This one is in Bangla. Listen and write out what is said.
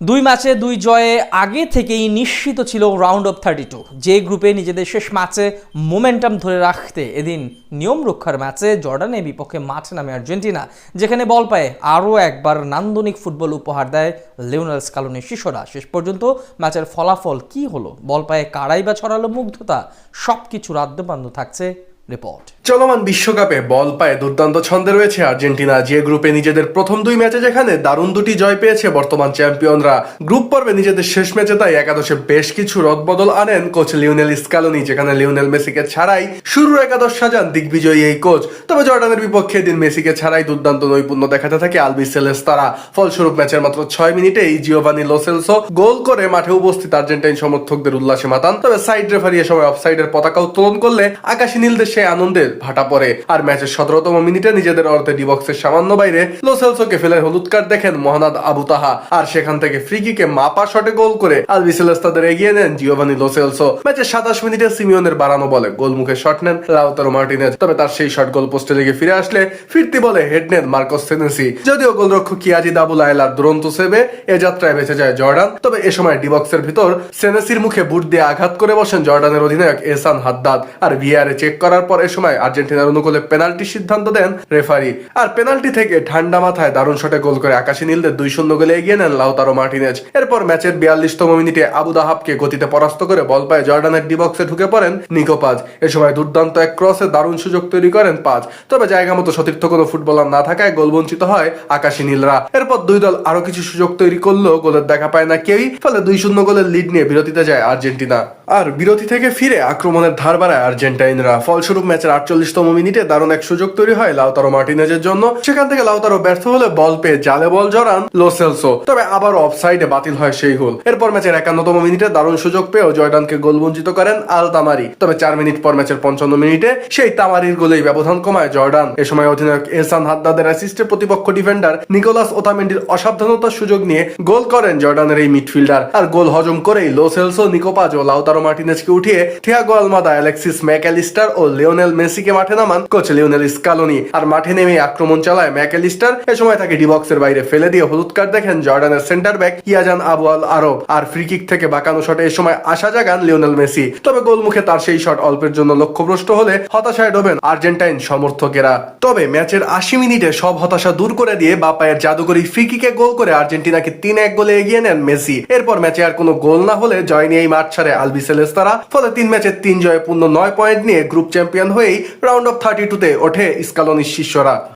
দুই ম্যাচে দুই জয়ে আগে থেকেই নিশ্চিত ছিল রাউন্ড অফ 32। যে গ্রুপে নিজেদের শেষ ম্যাচে মোমেন্টাম ধরে রাখতে এদিন নিয়ম রক্ষার ম্যাচে জর্ডানের বিপক্ষে মাঠে নামে আর্জেন্টিনা, যেখানে বল পায়ে আরও একবার নান্দনিক ফুটবল উপহার দেয় লিওনেল স্কালোনির শিষ্যরা। শেষ পর্যন্ত ম্যাচের ফলাফল কি হলো, বল পায়ে কারাই বা ছড়ালো মুগ্ধতা, সব কিছু রাদ্যবান্ধ থাকছে রিপোর্ট। চলমান বিশ্বকাপে বল পায়ে দুর্দান্ত ছন্দে রয়েছে আর্জেন্টিনা। যে গ্রুপে নিজেদের প্রথম দুই ম্যাচে যেখানে দারুণ দুটি জয় পেয়েছে বর্তমান চ্যাম্পিয়নরা, গ্রুপ পর্বে নিজেদের শেষ ম্যাচে তাই একাদশে বেশ কিছু রদবদল আনেন কোচ লিওনেল স্কালোনি, যেখানে লিওনেল মেসিকে ছাড়াই শুরুর একাদশ সাজান দিগ্বিজয়ী এই কোচ। তবে জর্ডানের বিপক্ষে দিন মেসিকে ছাড়াই দুর্দান্ত নৈপুণ্য দেখাতে থাকে আলবিসেলেস্তারা। ফলস্বরূপ ম্যাচের মাত্র 6 মিনিটেই জিওভানি লো সেলসো গোল করে মাঠে উপস্থিত আর্জেন্টাইন সমর্থকদের উল্লাসে মাতান। তবে সাইড রেফারি এ সময় অফসাইডের পতাকা উত্তোলন করলে আকাশী নীলদের সেই আনন্দের ভাটা পড়ে। আর ম্যাচের 17তম মিনিটে নিজেদের অর্ধে ডি বক্সের সামান্য বাইরে লো সেলসোকে ফেলে হলুদ কার্ড দেখেন মোহাম্মদ আবু তাহা। আর সেখান থেকে ফ্রি কিকে মাপা শটে গোল করে আলবিসেলেস্তাদের এগিয়ে নেন জিওভানি লো সেলসো। ম্যাচের 27 মিনিটে সিমিওনের বাড়ানো বলে গোলমুখে শট নেন লাউতারো মার্টিনেজ। তবে তার সেই শট গোল পোস্টে লেগে ফিরে আসলে ফিরতি বলে হেড নেন মার্কোস সেনেসি। যদিও গোলরক্ষক কিয়াজি দাবুল আয়লার দুরন্ত সেভে এ যাত্রায় বেঁচে যায় জর্ডান। তবে এ সময় ডি বক্সের ভিতর সেনেসির মুখে বুট দিয়ে আঘাত করে বসেন জর্ডানের অধিনায়ক এহসান হাদ্দাদ। আর ভিআরে চেক করার পর এ সময় আর্জেন্টিনার অনুকূলে পেনাল্টি সিদ্ধান্ত দেন রেফারি। আর পেনাল্টি থেকে ঠান্ডা মাথায় দারুণ শটে গোল করে আকাশী নীলদের 2-0 গোলে এগিয়ে নেন লাউতারো মার্টিনেজ। এরপর ম্যাচের 42তম মিনিটে আবু দাহাবকে গতিতে পরাস্ত করে বল পায়ে জর্ডানের ডি বক্সে ঢুকে পড়েন নিকো পাজ। এ সময় দুর্দান্ত এক ক্রসে দারুণ সুযোগ তৈরি করেন পাজ। তবে জায়গা মতো সতীর্থ কোনো ফুটবলার না থাকায় গোল বঞ্চিত হয় আকাশী নীলরা। এরপর দুই দল আরো কিছু সুযোগ তৈরি করলেও গোলের দেখা পায় না কেউই। ফলে 2-0 গোলের লিড নিয়ে বিরতিতে যায় আর্জেন্টিনা। আর বিরতি থেকে ফিরে আক্রমণের ধার বাড়ায় আর্জেন্টাইনরা। ফলস্বরূপ ম্যাচের 48তম মিনিটে দারুণ এক সুযোগ তৈরি হয় লাউতারো মার্টিনেজের জন্য। সেখান থেকে লাউতারো ব্যর্থ হলে বল পেয়ে জালে বল জড়ান লো সেলসো। তবে আবারও অফসাইডে বাতিল হয় সেই গোল। এরপর ম্যাচের 51তম মিনিটে দারুণ সুযোগ পেয়েও জর্ডানকে গোল বঞ্চিত করেন আল তামারি। তবে 4 মিনিট পর ম্যাচের 55 মিনিটে সেই তামারির গোলেই ব্যবধান কমায় জর্ডান। এ সময় অধিনায়ক এহসান হাদ্দাদের অ্যাসিস্টে প্রতিপক্ষ ডিফেন্ডার নিকোলাস ওতামেন্ডির অসাবধানতার সুযোগ নিয়ে গোল করেন জর্ডানের এই মিডফিল্ডার। আর গোল হজম করেই লো সেলসো, নিকো পাজ ও লাউতারো মার্টিনেজকে উঠিয়ে থিয়াগো আলমাদা, অ্যালেক্সিস ম্যাকঅ্যালিস্টার ও লিওনেল মেসিকে মাঠে নামান কোচ লিওনেল স্কালোনি। আর মাঠে নেমে আক্রমণ চালায় ম্যাকঅ্যালিস্টার। এ সময় তাকে ডি বক্সের বাইরে ফেলে দিয়ে হলুদ কার্ড দেখেন জর্ডানের সেন্টার ব্যাক ইয়াজান আবু আল আরব। আর ফ্রি কিক থেকে বাঁকানো শটে এ সময় আশা জাগান লিওনেল মেসি। তবে গোলমুখে তার সেই শট অল্পের জন্য লক্ষ্যভ্রষ্ট হলে হতাশায় ডোবেন আর্জেন্টাইন সমর্থকেরা। তবে ম্যাচের 80 মিনিটে সব হতাশা দূর করে দিয়ে বাপায়ের জাদুকরী ফ্রি কিকে গোল করে আর্জেন্টিনাকে 3-1 গোলে এগিয়ে নেন মেসি। এরপর ম্যাচে আর কোনো গোল না হলে জয় নিয়েই মাঠ ছাড়ে আলবিসেলেস্তারা। ফলে 3 ম্যাচে 3 জয়ে পূর্ণ 9 পয়েন্ট নিয়ে গ্রুপ চ্যাম্পিয়ন হয়েই রাউন্ড অফ 32-তে ওঠে স্কালোনির শিষ্যরা।